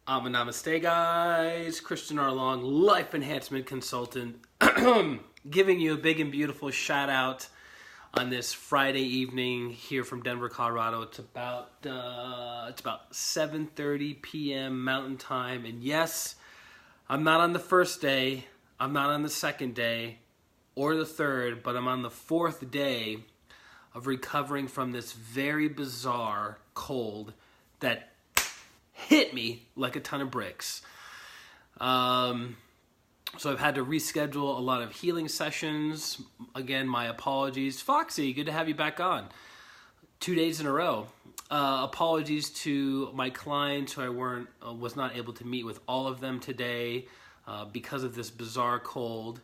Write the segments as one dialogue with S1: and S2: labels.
S1: Namaste, guys. ChristianRLong, life enhancement consultant, giving you a big and beautiful shout out on this Friday evening here from Denver, Colorado. It's about 7:30 p.m. Mountain Time, and yes, I'm not on the first day, I'm not on the second day, or the third, but I'm on the fourth day of recovering from this very bizarre cold that hit me like a ton of bricks. So I've had to reschedule a lot of healing sessions. Again, my apologies. Foxy, good to have you back on. 2 days in a row. Apologies to my clients who I was not able to meet with all of them today because of this bizarre cold.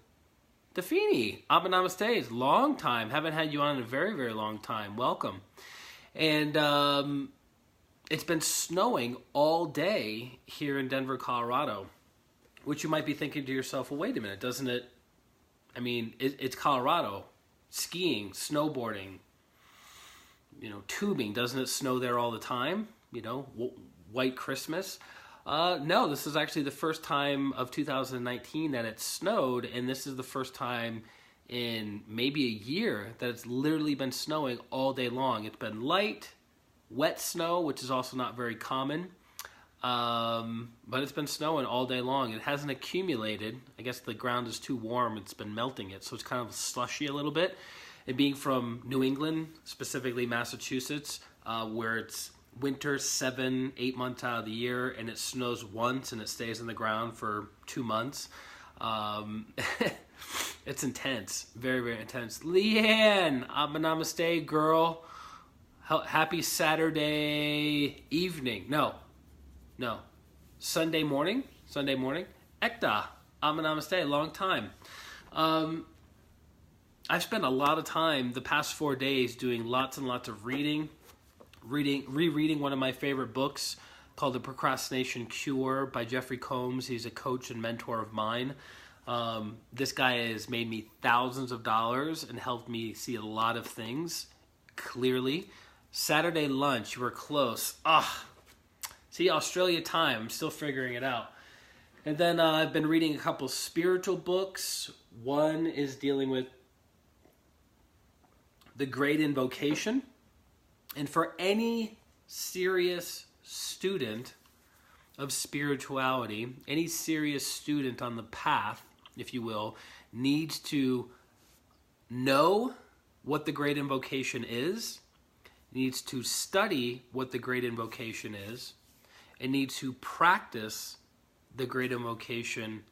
S1: Dafini, Namaste, long time. Haven't had you on in a very, very long time. Welcome. And it's been snowing all day here in Denver, Colorado, which you might be thinking to yourself, well, wait a minute, doesn't it? I mean, it's Colorado. Skiing, snowboarding, tubing, doesn't it snow there all the time? White Christmas. No, this is actually the first time of 2019 that it snowed, and this is the first time in maybe a year that it's literally been snowing all day long. It's been light, wet snow, which is also not very common, but it's been snowing all day long. It hasn't accumulated. I guess the ground is too warm. It's been melting it, so it's kind of slushy a little bit. And being from New England, specifically Massachusetts, where it's winter 7-8 months out of the year, and it snows once and it stays in the ground for 2 months. It's intense, very, very intense. Leanne, Namaste, girl. Happy Saturday evening. No. Sunday morning. Ekta, Namaste, long time. I've spent a lot of time the past 4 days doing lots and lots of rereading one of my favorite books called The Procrastination Cure by Jeffrey Combs. He's a coach and mentor of mine. This guy has made me thousands of dollars and helped me see a lot of things clearly. Saturday lunch, you were close. See, Australia time, I'm still figuring it out. And then I've been reading a couple spiritual books. One is dealing with the Great Invocation. And for any serious student of spirituality, any serious student on the path, if you will, needs to know what the Great Invocation is, needs to study what the Great Invocation is, and needs to practice the Great Invocation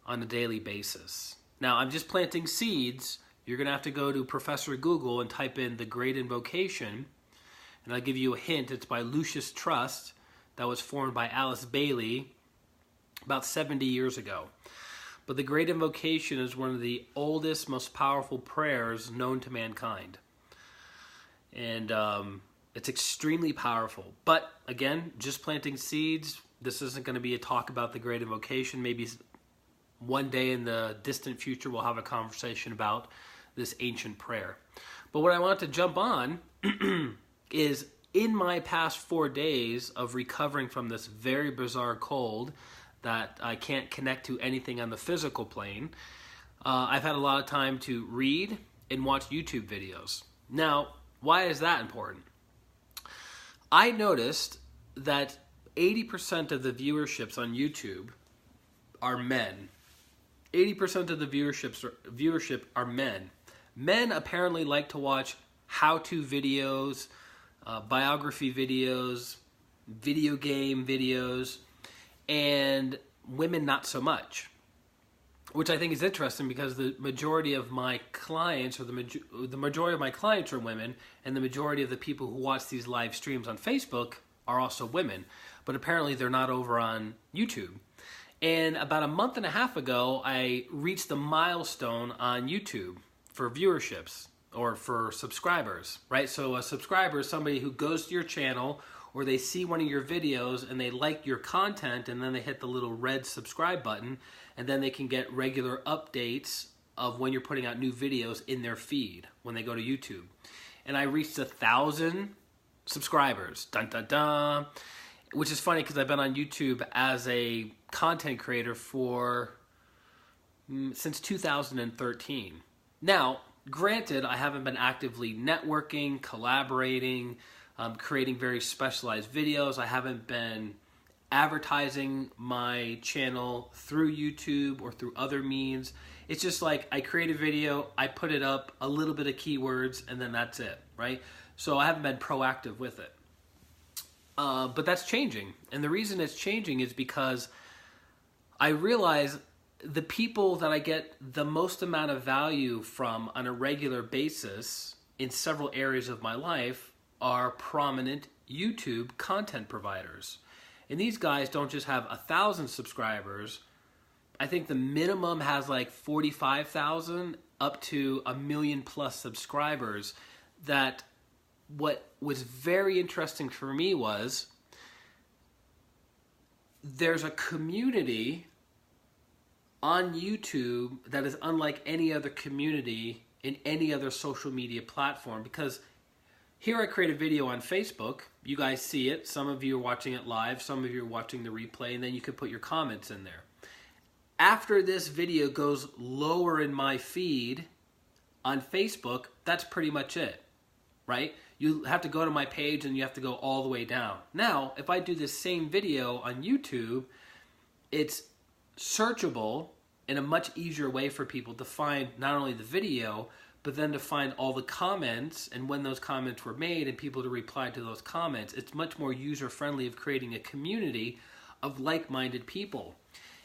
S1: on a daily basis. Now, I'm just planting seeds. You're going to have to go to Professor Google and type in the Great Invocation, and I'll give you a hint. It's by Lucius Trust, that was formed by Alice Bailey about 70 years ago. But the Great Invocation is one of the oldest, most powerful prayers known to mankind. And it's extremely powerful. But again, just planting seeds. This isn't going to be a talk about the Great Invocation. Maybe one day in the distant future we'll have a conversation about this ancient prayer. But what I want to jump on is in my past 4 days of recovering from this very bizarre cold that I can't connect to anything on the physical plane, I've had a lot of time to read and watch YouTube videos. Now, why is that important? I noticed that 80% of the viewerships on YouTube are men. 80% of the viewership are men. Men apparently like to watch how-to videos, biography videos, video game videos, and women not so much. Which I think is interesting because the majority of my clients, or the majority of my clients are women, and the majority of the people who watch these live streams on Facebook are also women. But apparently they're not over on YouTube. And about a month and a half ago, I reached a milestone on YouTube for viewerships or for subscribers, right? So a subscriber is somebody who goes to your channel, or they see one of your videos and they like your content, and then they hit the little red subscribe button, and then they can get regular updates of when you're putting out new videos in their feed when they go to YouTube. And I reached 1,000 subscribers. Dun, dun, dun. which is funny because I've been on YouTube as a content creator since 2013. Now, granted, I haven't been actively networking, collaborating, creating very specialized videos. I haven't been advertising my channel through YouTube or through other means. It's just like I create a video, I put it up, a little bit of keywords, and then that's it, right? So I haven't been proactive with it. But that's changing. And the reason it's changing is because I realize the people that I get the most amount of value from on a regular basis in several areas of my life are prominent YouTube content providers. And these guys don't just have 1,000 subscribers. I think the minimum has like 45,000 up to 1 million plus subscribers. That what was very interesting for me was there's a community on YouTube that is unlike any other community in any other social media platform, because here I create a video on Facebook, you guys see it, some of you are watching it live, some of you are watching the replay, and then you can put your comments in there. After this video goes lower in my feed on Facebook, that's pretty much it, right? You have to go to my page and you have to go all the way down. Now, if I do this same video on YouTube, it's searchable in a much easier way for people to find not only the video, but then to find all the comments and when those comments were made and people to reply to those comments. It's much more user-friendly of creating a community of like-minded people.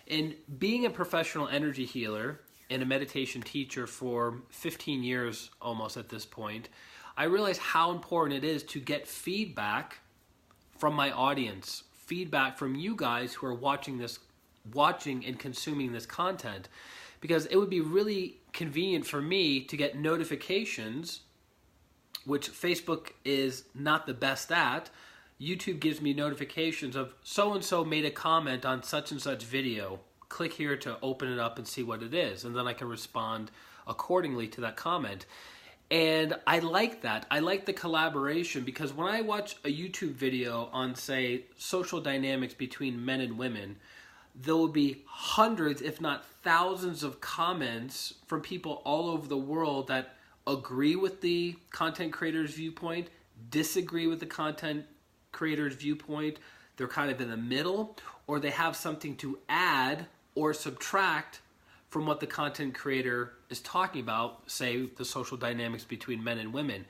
S1: And being a professional energy healer and a meditation teacher for 15 years almost at this point, I realized how important it is to get feedback from my audience, feedback from you guys who are watching and consuming this content, because it would be really convenient for me to get notifications, which Facebook is not the best at. YouTube gives me notifications of so-and-so made a comment on such and such video. Click here to open it up and see what it is, and then I can respond accordingly to that comment. And I like that. I like the collaboration, because when I watch a YouTube video on, say, social dynamics between men and women, there will be hundreds, if not thousands, of comments from people all over the world that agree with the content creator's viewpoint, disagree with the content creator's viewpoint, they're kind of in the middle, or they have something to add or subtract from what the content creator is talking about, say the social dynamics between men and women.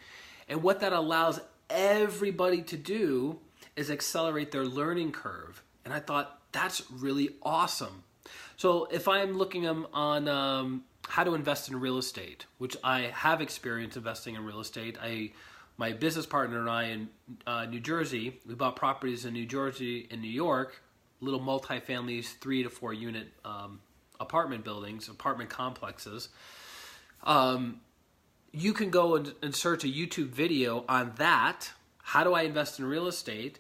S1: And what that allows everybody to do is accelerate their learning curve. And I thought, that's really awesome. So if I'm looking on how to invest in real estate, which I have experience investing in real estate. My business partner and I in New Jersey, we bought properties in New Jersey and New York, little multifamilies, 3 to 4 unit apartment buildings, apartment complexes. You can go and search a YouTube video on that. How do I invest in real estate?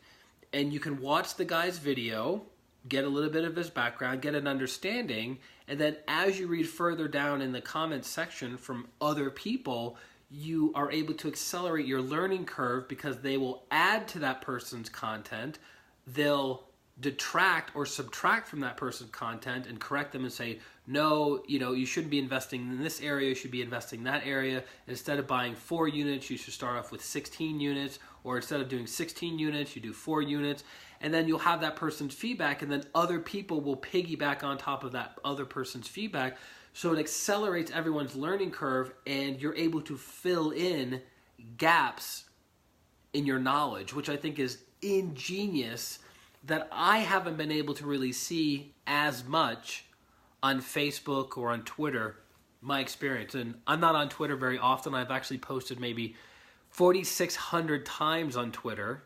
S1: And you can watch the guy's video, get a little bit of his background, get an understanding, and then as you read further down in the comments section from other people, you are able to accelerate your learning curve, because they will add to that person's content, they'll detract or subtract from that person's content and correct them and say, no, you shouldn't be investing in this area, you should be investing in that area. Instead of buying 4 units, you should start off with 16 units, or instead of doing 16 units, you do 4 units. And then you'll have that person's feedback, and then other people will piggyback on top of that other person's feedback. So it accelerates everyone's learning curve, and you're able to fill in gaps in your knowledge, which I think is ingenious, that I haven't been able to really see as much on Facebook or on Twitter, my experience. And I'm not on Twitter very often. I've actually posted maybe 4,600 times on Twitter.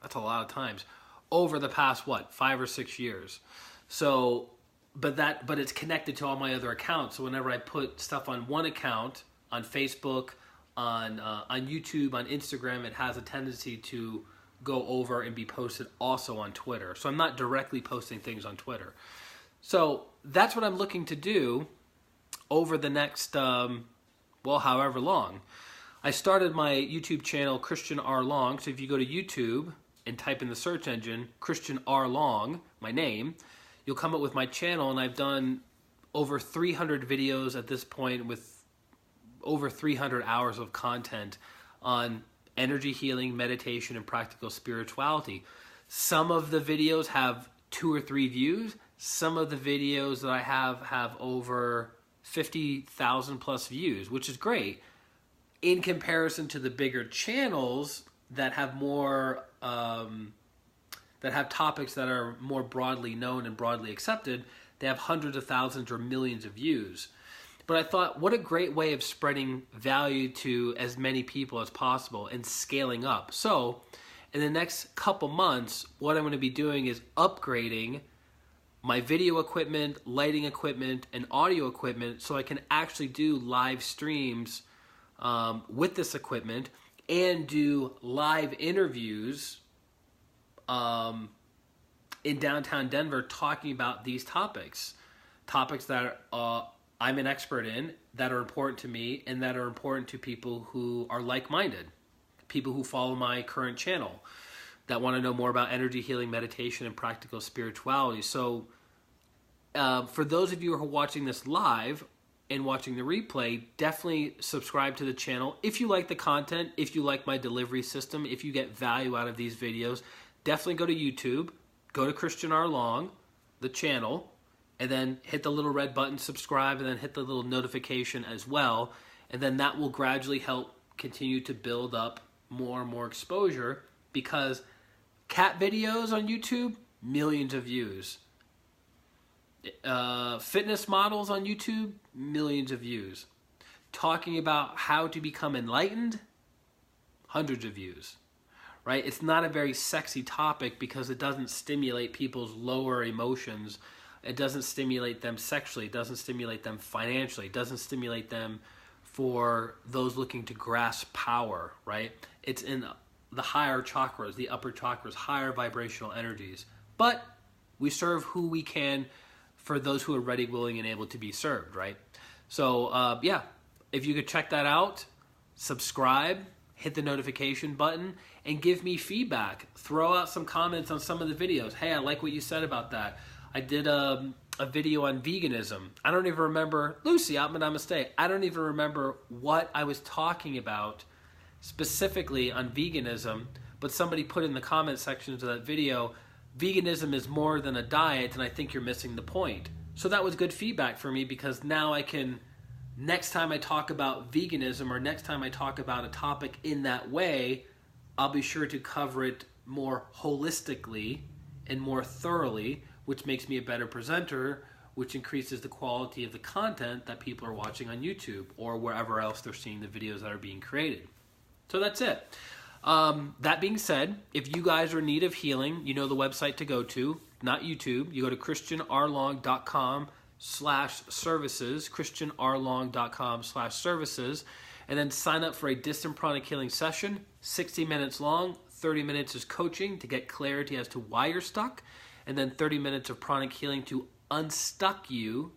S1: That's a lot of times over the past, 5 or 6 years. So, but it's connected to all my other accounts. So whenever I put stuff on one account, on Facebook, on YouTube, on Instagram, it has a tendency to go over and be posted also on Twitter. So I'm not directly posting things on Twitter. So that's what I'm looking to do over the next, however long. I started my YouTube channel, ChristianRLong. So if you go to YouTube and type in the search engine Christian R. Long, my name, you'll come up with my channel, and I've done over 300 videos at this point with over 300 hours of content on energy healing, meditation, and practical spirituality. Some of the videos have 2 or 3 views. Some of the videos that I have over 50,000 plus views, which is great in comparison to the bigger channels that have more that have topics that are more broadly known and broadly accepted. They have hundreds of thousands or millions of views. But I thought, what a great way of spreading value to as many people as possible and scaling up. So in the next couple months, what I'm going to be doing is upgrading my video equipment, lighting equipment, and audio equipment so I can actually do live streams with this equipment and do live interviews in downtown Denver talking about these topics that I'm an expert in, that are important to me, and that are important to people who are like-minded, people who follow my current channel, that want to know more about energy healing, meditation, and practical spirituality. So for those of you who are watching this live and watching the replay, definitely subscribe to the channel. If you like the content, if you like my delivery system, if you get value out of these videos, definitely go to YouTube, go to Christian R. Long, the channel, and then hit the little red button, subscribe, and then hit the little notification as well. And then that will gradually help continue to build up more and more exposure, because cat videos on YouTube, millions of views. Fitness models on YouTube, millions of views. Talking about how to become enlightened, hundreds of views. Right? It's not a very sexy topic because it doesn't stimulate people's lower emotions. It doesn't stimulate them sexually. It doesn't stimulate them financially. It doesn't stimulate them for those looking to grasp power, right? It's in the higher chakras, the upper chakras, higher vibrational energies. But we serve who we can for those who are ready, willing, and able to be served, right? So, yeah, if you could check that out, subscribe, hit the notification button, and give me feedback. Throw out some comments on some of the videos. Hey, I like what you said about that. I did a video on veganism. I don't even remember, Lucy, namaste. I don't even remember what I was talking about specifically on veganism, but somebody put in the comment sections of that video, veganism is more than a diet, and I think you're missing the point. So that was good feedback for me, because now I can, next time I talk about veganism or next time I talk about a topic in that way, I'll be sure to cover it more holistically and more thoroughly, which makes me a better presenter, which increases the quality of the content that people are watching on YouTube or wherever else they're seeing the videos that are being created. So that's it. That being said, if you guys are in need of healing, you know the website to go to, not YouTube. You go to ChristianRLong.com/services, ChristianRLong.com/services, and then sign up for a distant pranic healing session, 60 minutes long. 30 minutes is coaching to get clarity as to why you're stuck, and then 30 minutes of pranic healing to unstick you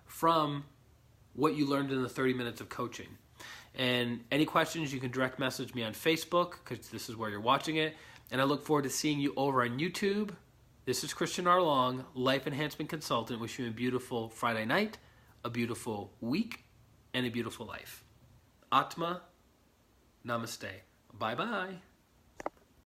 S1: from what you learned in the 30 minutes of coaching. And any questions, you can direct message me on Facebook, because this is where you're watching it. And I look forward to seeing you over on YouTube. This is Christian R. Long, Life Enhancement Consultant, wishing you a beautiful Friday night, a beautiful week, and a beautiful life. Atma, namaste. Bye-bye.